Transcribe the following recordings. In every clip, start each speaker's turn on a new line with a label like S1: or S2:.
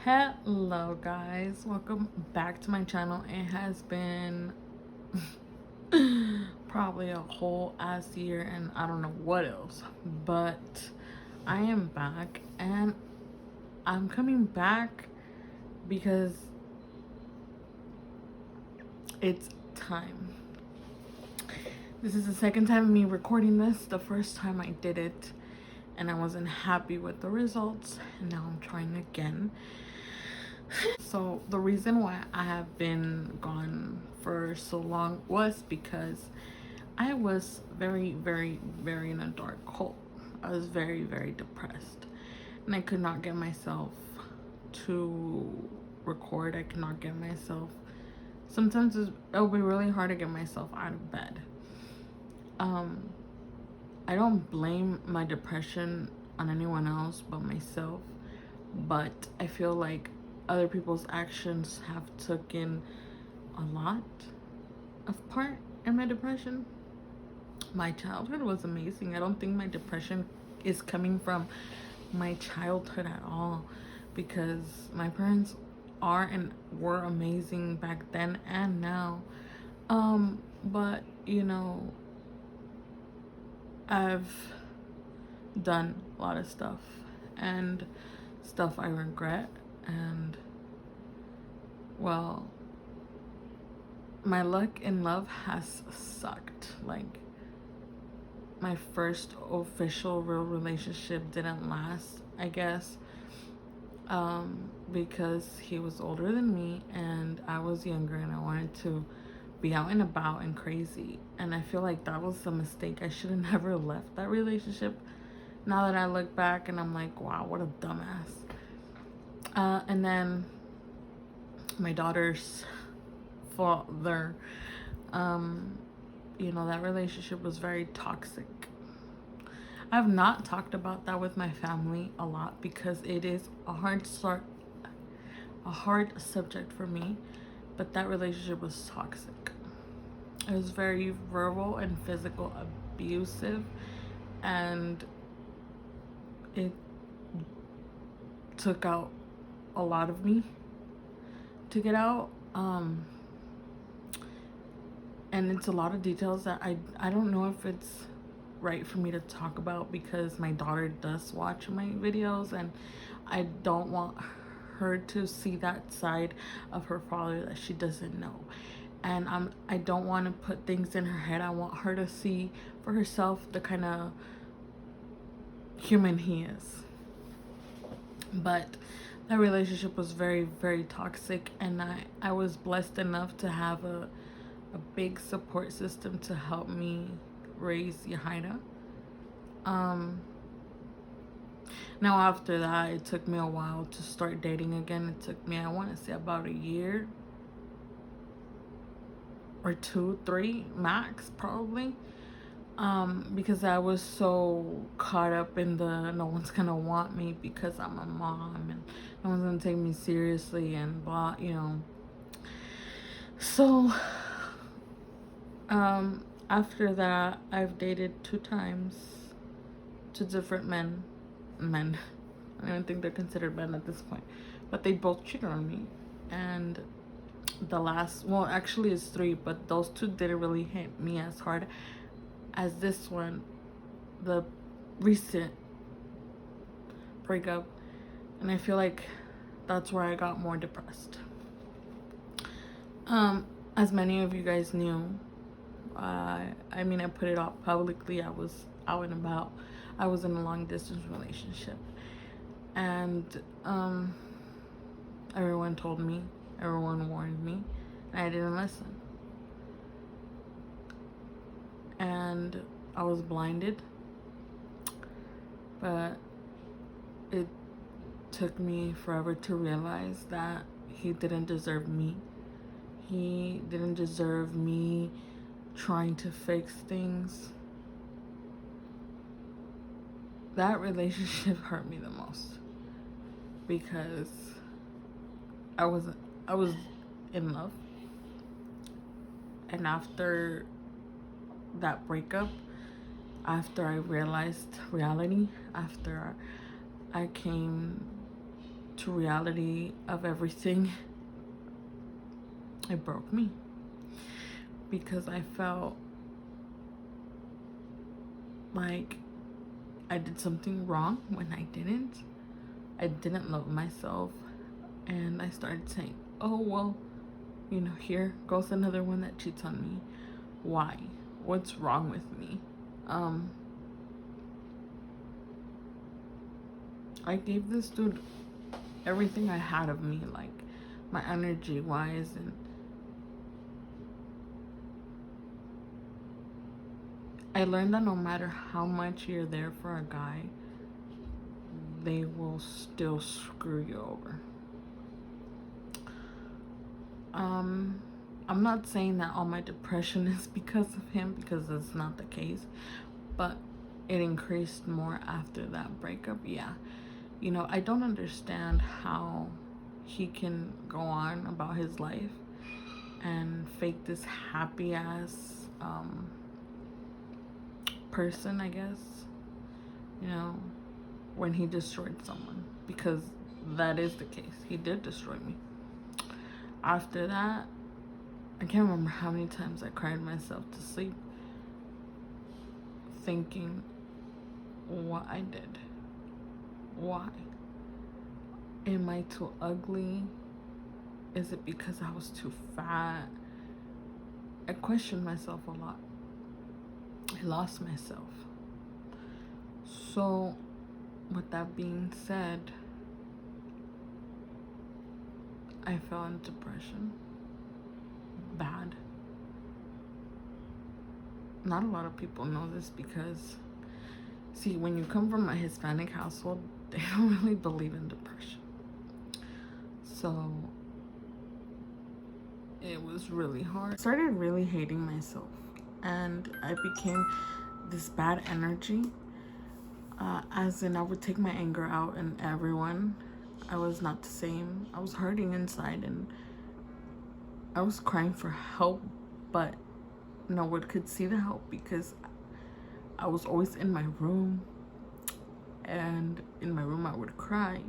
S1: Hello guys, welcome back to my channel. It has been probably a whole ass year and I don't know what else, but I am back and I'm coming back because it's time. This is the second time of me recording this. The first time I did it and I wasn't happy with the results, and now I'm trying again. So the reason why I have been gone for so long was because I was very in a dark hole. I was very depressed and I could not get myself to record. I could not get myself, sometimes it'll be really hard to get myself out of bed. I don't blame my depression on anyone else but myself, but I feel like other people's actions have taken a lot of part in my depression. My childhood was amazing. I don't think my depression is coming from my childhood at all, because my parents are and were amazing back then and now. But you know, I've done a lot of stuff and stuff I regret, and well, my luck in love has sucked. Like, my first official real relationship didn't last, I guess, because he was older than me and I was younger and I wanted to be out and about and crazy, and I feel like that was a mistake. I should have never left that relationship. Now that I look back and I'm like, wow, what a dumbass. And then my daughter's father, you know, that relationship was very toxic. I've not talked about that with my family a lot because it is a hard subject for me, but that relationship was toxic. It was very verbal and physical abusive, and it took out a lot of me to get out. And it's a lot of details that I don't know if it's right for me to talk about, because my daughter does watch my videos and I don't want her to see that side of her father that she doesn't know. And I don't want to put things in her head. I want her to see for herself the kind of human he is. But that relationship was very toxic, and I was blessed enough to have a big support system to help me raise Yahaira. Now after that, it took me a while to start dating again. It took me, I want to say, about a year or 2, 3 max, probably. Because I was so caught up in the no one's gonna want me because I'm a mom and no one's gonna take me seriously and blah, you know. So after that, I've dated 2 times, 2 different men. I don't even think they're considered men at this point, but they both cheated on me. And the last, well, actually it's 3, but those 2 didn't really hit me as hard as this one, the recent breakup. And I feel like that's where I got more depressed. As many of you guys knew, I mean, I put it out publicly. I was out and about. I was in a long distance relationship, and everyone told me, everyone warned me, and I didn't listen. And I was blinded, but it took me forever to realize that he didn't deserve me. He didn't deserve me trying to fix things. That relationship hurt me the most because I was in love, and after that breakup, after I realized reality, after I came to reality of everything, it broke me because I felt like I did something wrong when I didn't. I didn't love myself, and I started saying, oh well, you know, here goes another one that cheats on me. Why? What's wrong with me? I gave this dude everything I had of me, like my energy wise, and I learned that no matter how much you're there for a guy, they will still screw you over. I'm not saying that all my depression is because of him, because that's not the case, but it increased more after that breakup. Yeah, you know, I don't understand how he can go on about his life and fake this happy ass person, I guess, you know, when he destroyed someone, because that is the case. He did destroy me. After that, I can't remember how many times I cried myself to sleep thinking what I did. Why? Am I too ugly? Is it because I was too fat? I questioned myself a lot. I lost myself. So, with that being said, I fell into depression. Bad. Not a lot of people know this because, see, when you come from a Hispanic household, they don't really believe in depression. So, it was really hard. I started really hating myself, and I became this bad energy. As in, I would take my anger out on everyone. I was not the same. I was hurting inside, and I was crying for help, but no one could see the help because I was always in my room, and in my room I would cry.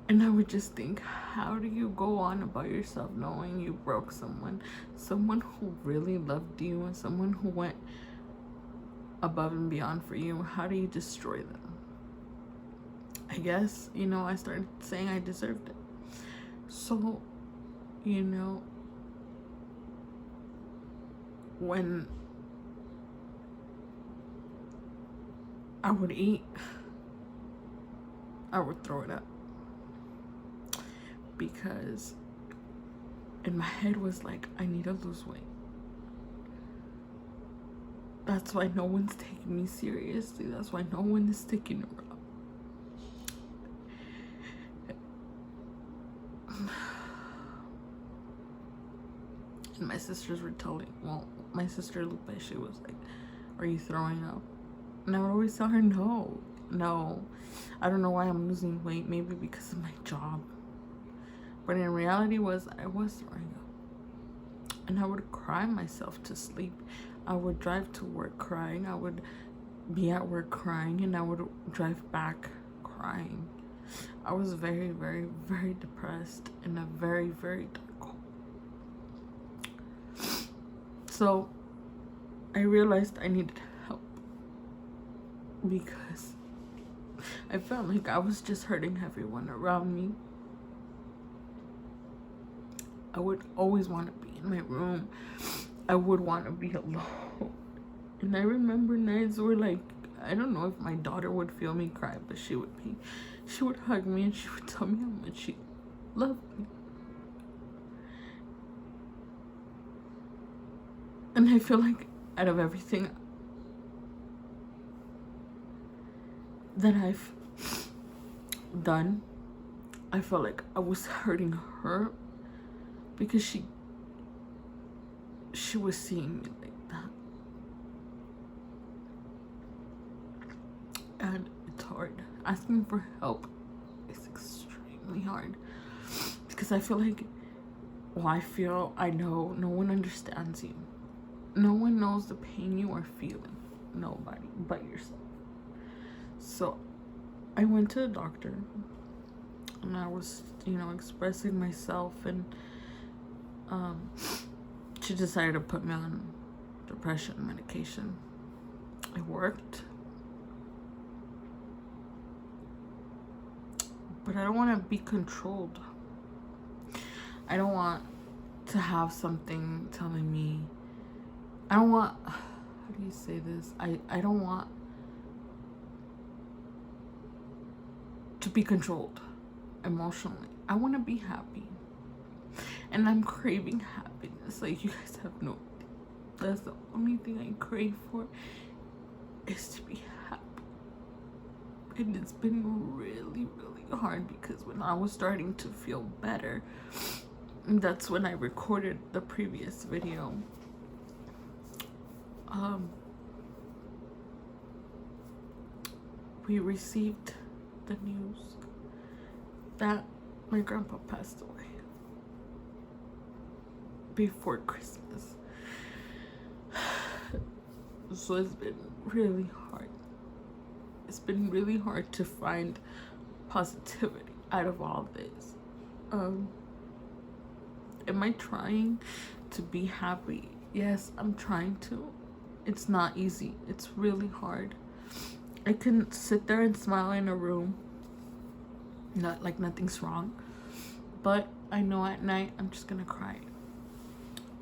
S1: And I would just think, how do you go on about yourself knowing you broke someone who really loved you, and someone who went above and beyond for you? How do you destroy them? I guess, you know, I started saying I deserved it. So, you know, when I would eat, I would throw it up, because in my head was like, I need to lose weight. That's why no one's taking me seriously. That's why no one is sticking around. And my sisters were telling, well, my sister Lupe, she was like, are you throwing up? And I would always tell her, no. I don't know why I'm losing weight. Maybe because of my job. But in reality I was throwing up. And I would cry myself to sleep. I would drive to work crying. I would be at work crying, and I would drive back crying. I was very, very, very depressed in a very, very dark hole. So I realized I needed help, because I felt like I was just hurting everyone around me. I would always want to be in my room. I would want to be alone. And I remember nights where, like, I don't know if my daughter would feel me cry, but she would hug me, and she would tell me how much she loved me. And I feel like out of everything that I've done, I felt like I was hurting her, because she was seeing me like that. And it's hard. Asking for help is extremely hard, because I feel like, well, I know no one understands you. No one knows the pain you are feeling. Nobody but yourself. So I went to the doctor, and I was, expressing myself, and she decided to put me on depression medication. It worked, but I don't want to be controlled. I don't want to have something telling me, I don't want, how do you say this? I don't want to be controlled emotionally. I want to be happy. And I'm craving happiness. Like, you guys have no idea. That's the only thing I crave for, is to be happy. And it's been really, really hard, because when I was starting to feel better, that's when I recorded the previous video. We received the news that my grandpa passed away before Christmas. So it's been really hard. It's been really hard to find positivity out of all this. Am I trying to be happy? Yes, I'm trying to. It's not easy. It's really hard. I can sit there and smile in a room, not like nothing's wrong, but I know at night I'm just gonna cry.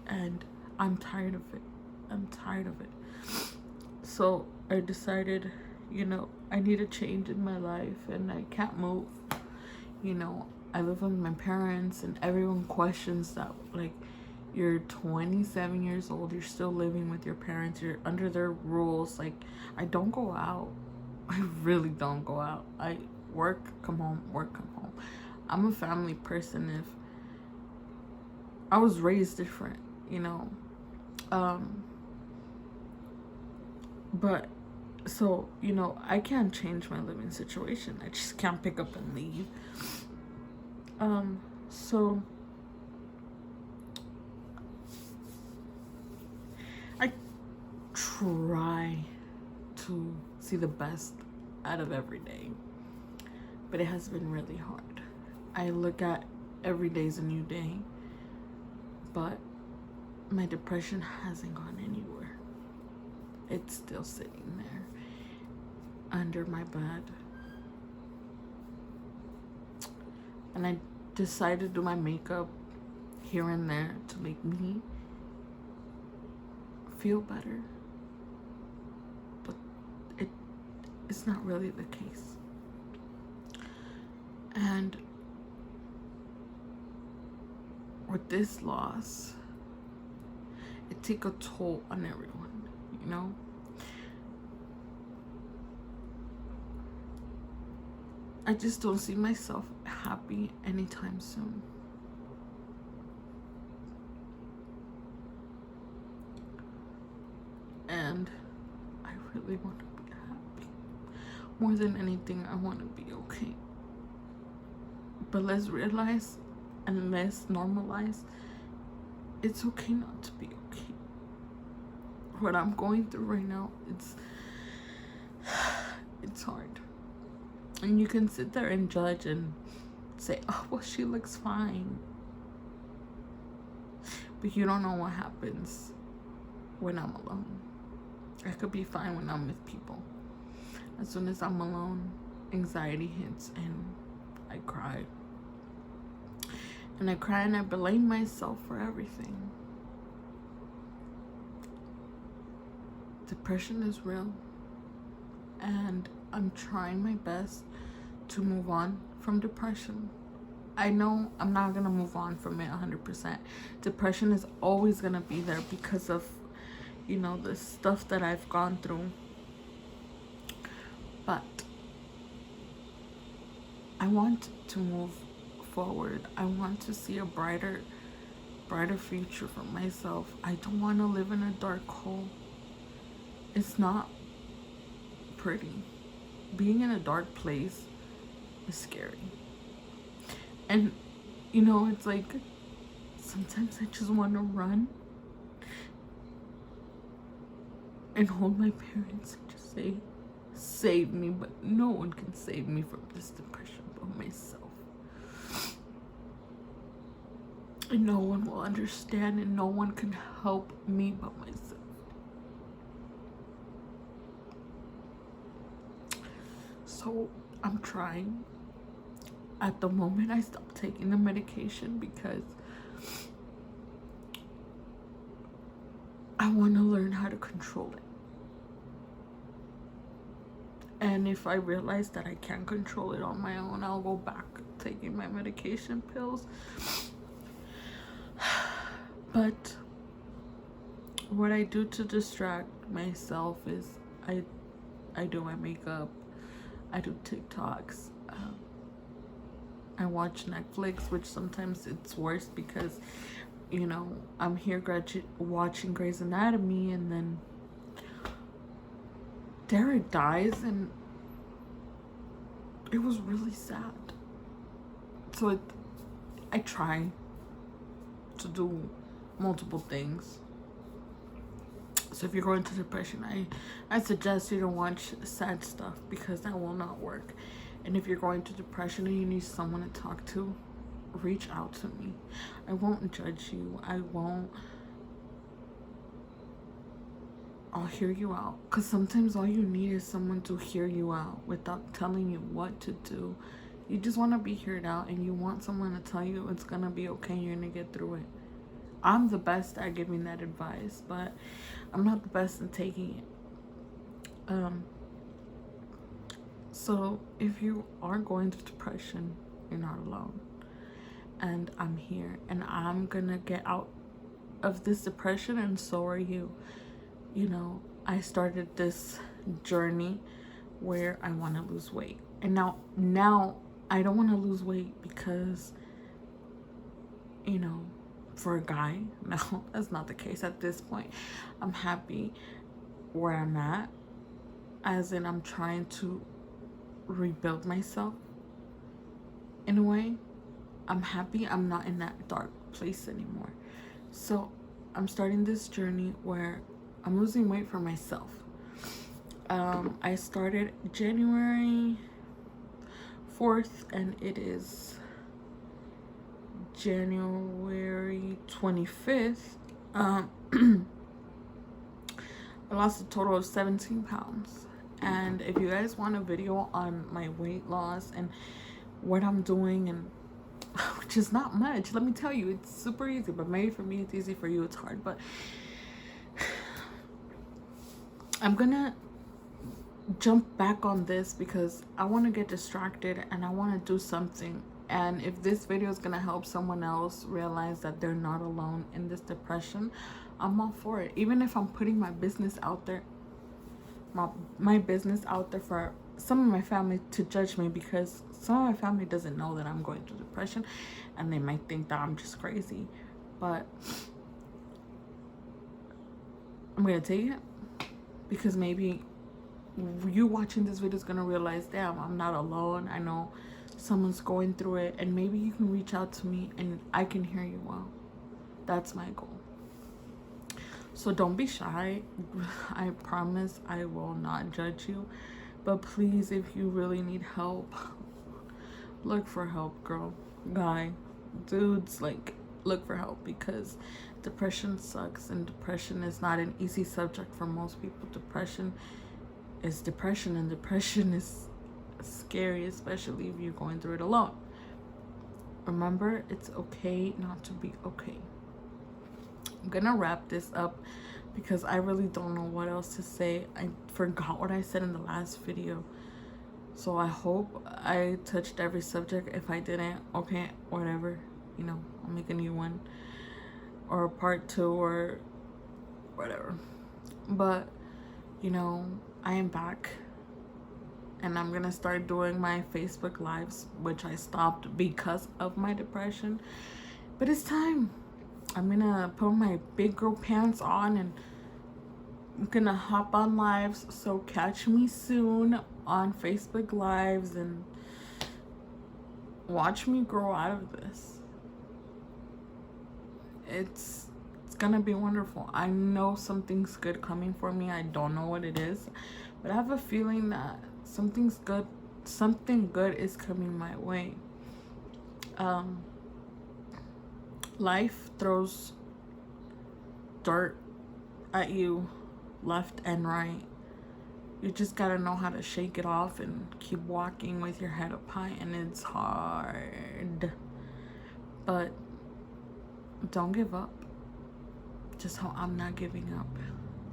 S1: And I'm tired of it. I'm tired of it. So I decided, I need a change in my life, and I can't move. I live with my parents, and everyone questions that, like, you're 27 years old, you're still living with your parents, you're under their rules. Like, I don't go out. I really don't go out. I work, come home, work, come home. I'm a family person. If I was raised different, but so, I can't change my living situation. I just can't pick up and leave. So I try to see the best out of every day, but it has been really hard. I look at every day's a new day, but my depression hasn't gone anywhere. It's still sitting there under my bed. And I decided to do my makeup here and there to make me feel better. But it's not really the case. And with this loss, it takes a toll on everyone, I just don't see myself happy anytime soon. And I really want to be happy. More than anything, I want to be okay. But let's realize, and let's normalize, it's okay not to be okay. What I'm going through right now, it's hard. And you can sit there and judge and say, oh, well, she looks fine. But you don't know what happens when I'm alone. I could be fine when I'm with people. As soon as I'm alone, anxiety hits and I cry. And I cry and I blame myself for everything. Depression is real. And I'm trying my best to move on from depression. I know I'm not going to move on from it 100%. Depression is always going to be there because of, the stuff that I've gone through. But I want to move forward. I want to see a brighter future for myself. I don't want to live in a dark hole. It's not pretty. Being in a dark place is scary. And it's like sometimes I just want to run and hold my parents and just say, save me. But no one can save me from this depression but myself. And no one will understand, and no one can help me but myself. So I'm trying. At the moment, I stopped taking the medication because I want to learn how to control it. And if I realize that I can't control it on my own, I'll go back taking my medication pills. But what I do to distract myself is I do my makeup, I do TikToks, I watch Netflix, which sometimes it's worse because, you know, I'm here watching Grey's Anatomy, and then Derek dies, and it was really sad. So I try to do multiple things. So if you're going to depression, I suggest you don't watch sad stuff because that will not work. And if you're going to depression and you need someone to talk to, reach out to me. I won't judge you. I'll hear you out. Because sometimes all you need is someone to hear you out without telling you what to do. You just want to be heard out, and you want someone to tell you it's going to be okay, you're going to get through it. I'm the best at giving that advice, but I'm not the best in taking it. So if you are going through depression, you're not alone. And I'm here, and I'm gonna get out of this depression, and so are you. You know, I started this journey where I want to lose weight, and now I don't want to lose weight because, you know, for a guy. No, that's not the case at this point. I'm happy where I'm at, as in I'm trying to rebuild myself in a way. I'm happy I'm not in that dark place anymore. So I'm starting this journey where I'm losing weight for myself. I started January 4th, and it is January 25th. I lost a total of 17 pounds. And if you guys want a video on my weight loss and what I'm doing, and which is not much, let me tell you, it's super easy, but maybe for me it's easy, for you it's hard. But I'm gonna jump back on this because I want to get distracted and I want to do something. And if this video is gonna help someone else realize that they're not alone in this depression, I'm all for it. Even if I'm putting my business out there, my business out there for some of my family to judge me, because some of my family doesn't know that I'm going through depression, and they might think that I'm just crazy. But I'm gonna take it because maybe you watching this video is gonna realize, damn, I'm not alone. I know someone's going through it, and maybe you can reach out to me and I can hear you out. That's my goal. So don't be shy. I promise I will not judge you. But please, if you really need help, look for help, girl, guy, dudes, like, look for help, because depression sucks, and depression is not an easy subject for most people. Depression is depression, and depression is scary, especially if you're going through it alone. Remember, it's okay not to be okay. I'm gonna wrap this up because I really don't know what else to say. I forgot what I said in the last video, so I hope I touched every subject. If I didn't, okay, whatever, you know, I'll make a new one or a part 2 or whatever. But you know, I am back, and I'm gonna start doing my Facebook lives, which I stopped because of my depression. But it's time. I'm gonna put my big girl pants on, and I'm gonna hop on lives. So catch me soon on Facebook lives and watch me grow out of this. It's gonna be wonderful. I know something's good coming for me. I don't know what it is, but I have a feeling that something good is coming my way. Life throws dirt at you left and right. You just gotta know how to shake it off and keep walking with your head up high, and it's hard. But don't give up. Just how I'm not giving up.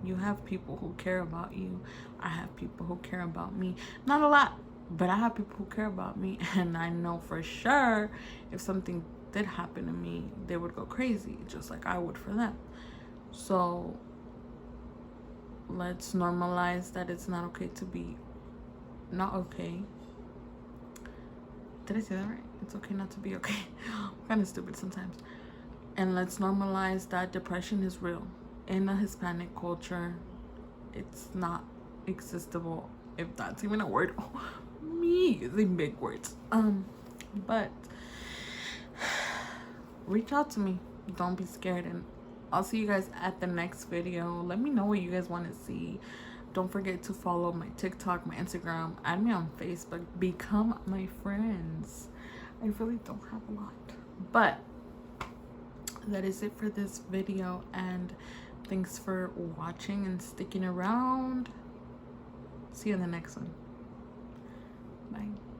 S1: You have people who care about you. I have people who care about me. Not a lot, but I have people who care about me, and I know for sure if something did happen to me, they would go crazy, just like I would for them. So let's normalize that it's not okay to be not okay. Did I say that right? It's okay not to be okay. I'm kind of stupid sometimes. And let's normalize that depression is real. In a Hispanic culture, it's not existable, if that's even a word. Me using big words. But reach out to me. Don't be scared, and I'll see you guys at the next video. Let me know what you guys want to see. Don't forget to follow my TikTok, my Instagram, add me on Facebook, become my friends. I really don't have a lot, but that is it for this video, and thanks for watching and sticking around. See you in the next one. Bye.